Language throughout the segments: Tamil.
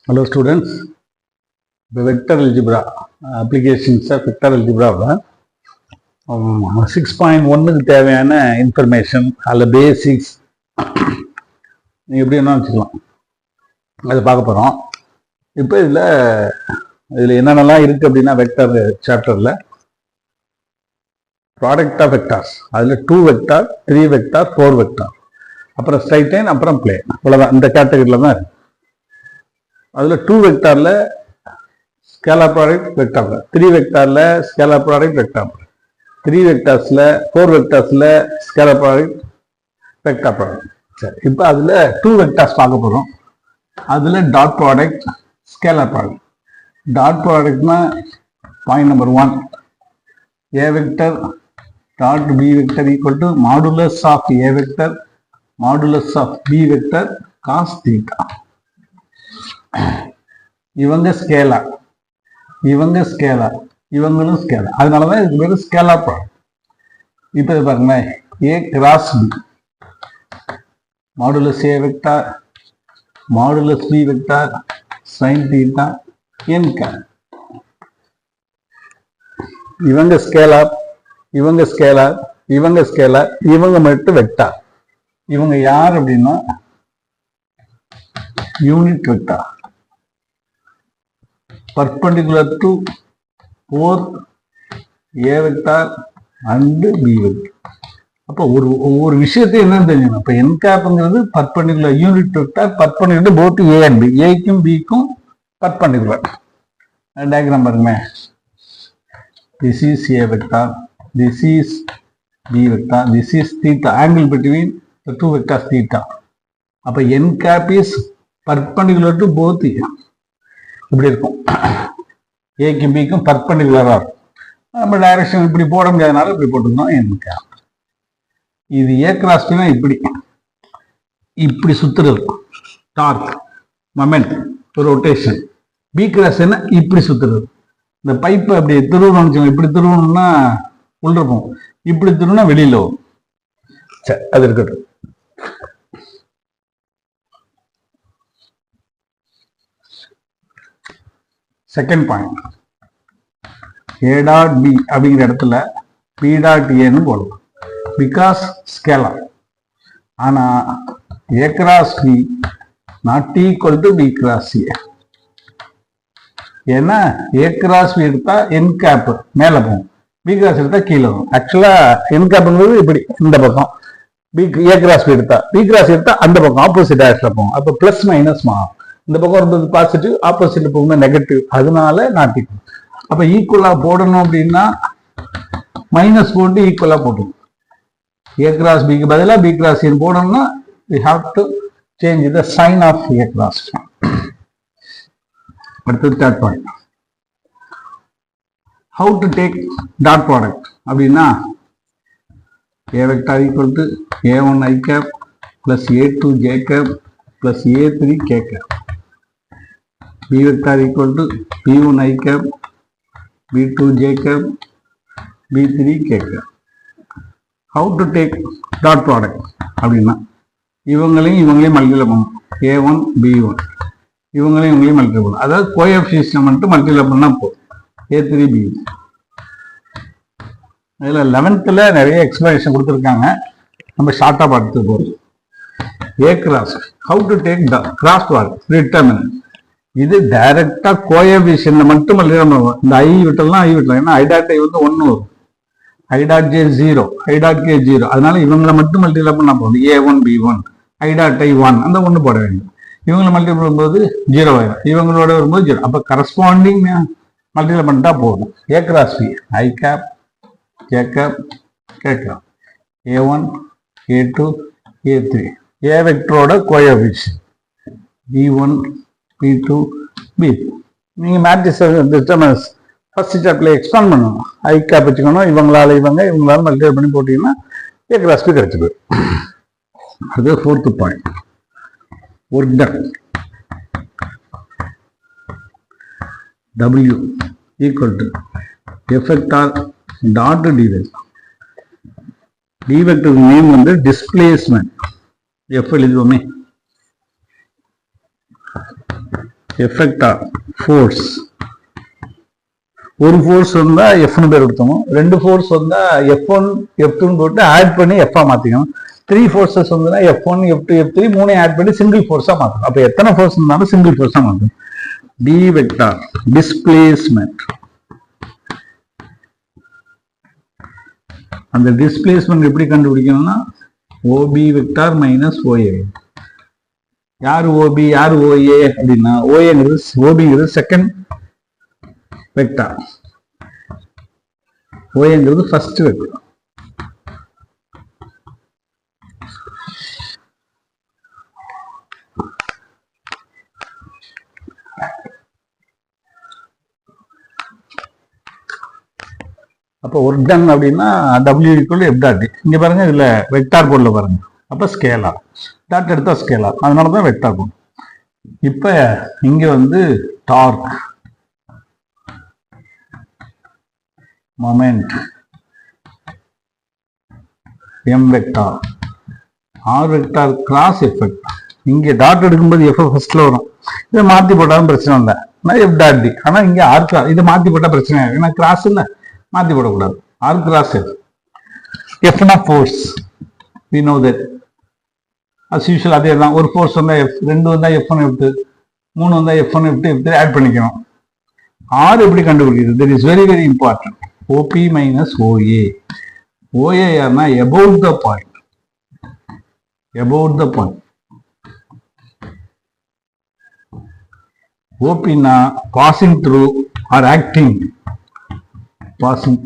Hello students, the vector algebra applications of vector algebra 6.1 தேவையான இன்ஃபர்மேஷன் அல்ல பேசிக்ஸ் நீங்கள் எப்படி என்ன வச்சுக்கலாம் அதை பார்க்க போகிறோம். இப்போ இதில் என்னென்னலாம் இருக்குது அப்படின்னா வெக்டர் சாப்டரில் ப்ராடக்ட் ஆஃப் வெக்டார்ஸ் அதில் 2 வெக்டார் 3 வெக்டார் 4 வெக்டார் அப்புறம் ஸ்ட்ரைட் லைன் அப்புறம் பிளேன் இவ்வளோதான் இந்த கேட்டகரியில் தான் இருக்குது. அதில் 2 வெக்டாரில் ஸ்கேலார் ப்ராடக்ட் வெக்டார், 3 வெக்டாரில் ஸ்கேலார் ப்ராடக்ட் வெக்டார், 3 வெக்டார்ஸில் 4 வெக்டார்ஸில் ஸ்கேலார் ப்ராடக்ட் வெக்டார் ப்ராடக்ட். சரி, இப்போ அதில் 2 வெக்டார்ஸ் பார்க்க போகிறோம். அதில் dot product scalar product. Dot ப்ராடக்ட்னா point number 1, A vector dot B vector equal to modulus of A vector modulus of B vector cos theta. இவங்க ஸ்கேலார், இவங்க ஸ்கேலார், இவங்களும் ஸ்கேலார், அதனாலதான் இதுக்கு பேர் ஸ்கேலார் ப்ராடக்ட். இப்போ பாருங்களேன், A cross B modulus A vector modulus B vector sine theta n cap. இவங்க ஸ்கேலார், இவங்க ஸ்கேலார், இவங்க ஸ்கேலார், இவங்க மட்டும் வெக்டார். இவங்க யார் அப்படின்னா unit vector perpendicular to both A vector and B vector. அப்போ ஒரு விஷயத்தை என்னன்னு தெரிஞ்சுக்கணும். இப்போ n கேப்ங்கிறது perpendicular unit vector perpendicular both A and B, ஏக்கும் பிக்கும் பர்பெண்டிகுலர். டயக்ராம் பாருங்க, this is A vector, this is B vector, this is theta, angle between the two vectors theta. அப்போ n cap is perpendicular to both இப்படி இருக்கும், ஏக்கும் பிக்கும் பர்பெண்டிகுலரா இருக்கும். நம்ம டைரக்ஷன் இப்படி போட முடியாதனால இப்படி போட்டுருந்தோம் என் கேப். இது ஏ கிராஸ் பினா இப்படி இப்படி சுத்துறது torque moment rotation. B cross என்ன இப்படி சுத்துறது. இந்த பைப்பை அப்படி திருவணும், இப்படி திருவணும்னா உள்ள இருக்கும், இப்படி திருவனா வெளியில வரும். சரி, அது இருக்கட்டும். Second point, A dot B அப்படிங்கிற இடத்துல பி டாட் ஏன்னு போடலாம், பிகாஸ் ஸ்கேலார். ஆனா A cross B not equal to B cross A. ஏன்னா ஏ கிராஸ் பி எடுத்தா என் கேப் மேல போகும், பி கிராஸ் எடுத்தா கீழே வரும். ஆக்சுவலா என் கேப்ங்கிறது இப்படி இந்த பக்கம், பி ஏ கிராஸ் பி எடுத்தா பி கிராஸ் எடுத்தா அந்த பக்கம் ஆப்போசிட் டைரக்ஷன்ல போகும். அப்போ பிளஸ் மைனஸ் மாறும். இந்த பக்கம் இருந்தது பாசிட்டிவ், ஆப்போசிட் போகும்போது நெகட்டிவ், அதனால நாட் ஈக்குவல். அப்ப ஈக்குவலா போடணும் அப்படின்னா மைனஸ் போட்டு ஈக்குவலா போடணும். ஏ கிராஸ் பிக்கு பதிலாக பி கிராஸ் ஏன்னு போடணும்னா we have to change the sign of A cross. அடுத்தது third point, how to take dot product அப்படின்னா A vector equal to A1 I cap plus A2 J cap plus A3 K cap. B vector equal to B1 I cap B2 J cap B3 K cap. How to take dot product அப்படின்னா இவங்களையும் மல்டிப்ளை பண்ணணும். A1 B1 இவங்களையும் மல்டிப்ளை பண்ணணும். அதாவது கோஎஃபிஷியன்ட் மட்டும் மல்டிப்ளை பண்ணா போதும். A3 B1. இதுல 11th நிறைய எக்ஸ்பிளனேஷன் கொடுத்துருக்காங்க, நம்ம ஷார்ட்டா பார்த்து போறோம். A cross, how to take the cross product determinant. இது டைரக்டா கோஎஃபிஷியன்ட் மட்டும் மல்டிப்ளை பண்ணுவோம். இந்த ஐ விட்டலாம் ஐ விட்டலாம், ஏன்னா ஐ டாட் ஐ வந்து 1 வரும், I dot J 0, I dot K 0. அதனால இவங்களை மட்டும் மல்டிப்ளை பண்ணா போதும். A1 B1 I dot I 1 அந்த 1 போட வேண்டும். இவங்களை மல்டிப்ளை பண்ணும்போது 0 ஆயிடும், இவங்களோட வரும்போது 0. அப்ப கரஸ்பாண்டிங் மல்டிப்ளை பண்ணிட்டா போதும். A cross B I cap K cap K cap A1 A2 A3. A வெக்டரோட கோஎஃபிஷியன்ட் B1 B2 B3. நீங்க மேட்ரிக்ஸ் டிட்டர்மினன்ஸ் ஃபர்ஸ்ட் சாப்டர்ல எக்ஸ்பாண்ட் பண்ணணும். ஐ கேப் வச்சுக்கணும், இவங்களால இவங்களால மல்டிப்ளை பண்ணி போட்டீங்கன்னா ஏ கிராஸ் பி கிடைச்சு போயிடும். அது fourth point, work done. W equal to F vector dot D vector. D vector name வந்து டிஸ்பிளேஸ்மெண்ட். எஃப் எழுதுவோமே, எஃபெக்டா ஃபோர்ஸ், ஒரு ஃபோர்ஸ் வந்தா எஃப்னு பேர் எடுத்தோம், ரெண்டு ஃபோர்ஸ் வந்தா F1 F2 போட்டு ஆட் பண்ணி எஃப்ஆ மாத்திக்கணும், 3 ஃபோர்ஸஸ் வந்துன்னா F1 F2 F3 மூணு ஆட் பண்ணி சிங்கிள் ஃபோர்ஸா மாத்தணும். அப்ப எத்தனை ஃபோர்ஸ் இருந்தாலும் சிங்கிள் ஃபோர்ஸா மாத்தணும். டி வெக்டார் டிஸ்பிளேஸ்மெண்ட், அந்த டிஸ்பிளேஸ்மெண்ட் எப்படி கண்டுபிடிக்கணும்னா ஓபி வெக்டார் மைனஸ் ஓஏ. யாரு ஓபி யாரு ஓஏ அப்படின்னா ஓபிங்கிறது செகண்ட் வெக்டார், ஓஏங்கிறது ஃபர்ஸ்ட் வெக்டார். அப்போ ஒர்க் டன் அப்படின்னா W = F டாட். இங்க பாருங்க இதுல வெக்டார் போர்டில் பாருங்க, அப்ப ஸ்கேலார் டாட் எடுத்தா ஸ்கேலார், அதனாலதான் வெக்டார் போர்டு. இப்ப இங்க வந்து torque, moment, M vector, R vector cross effect. இங்க டாட் எடுக்கும்போது எஃப் ஃபர்ஸ்ட்ல வரும், இதை மாத்தி போட்டாலும் பிரச்சனை இல்லை, எஃப் டாட் டி. ஆனா இங்க ஆர் கிராஸ், இதை மாத்தி போட்டா பிரச்சனை இல்லை, ஏன்னா கிராஸ் இல்லை, மாத்தி போடக்கூடாது. ஆர் கிராஸ் எஃப், எஃப்னா force, we know that as usual. அதே தான், ஒரு ஃபோர்ஸ் வந்தா எஃப், ரெண்டு வந்தா F1 F2, மூணு வந்தா F1 F2 F3 ஆட் பண்ணிக்கணும். ஆர் எப்படி கண்டுபிடிக்கிறது? that is very very important. OP minus OA. OA யாருன்னா about the point, about the point. OP னா passing through or acting, passing.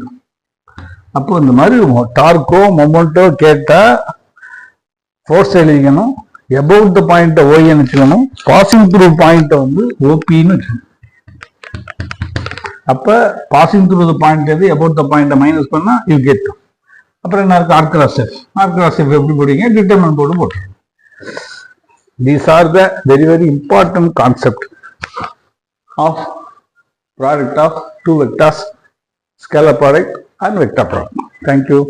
அப்போ இந்த மாதிரி டார்க்கோ மொமெண்டோ கேட்டா ஃபோர்ஸ் எழுதிக்கணும், about the point OA வச்சுக்கணும், passing through point வந்து OPன்னு வச்சுக்கணும். அப்ப passing through the point எது, about the point மைனஸ் பண்ணா you get. அப்புறம் என்ன இருக்கு, R cross F. R cross F எப்படி போடுவீங்க, டிட்டர்மினன்ட் போட்டு போட்டுருங்க. These are the very very important concept of product of two vectors, scalar product and vector product. Thank you.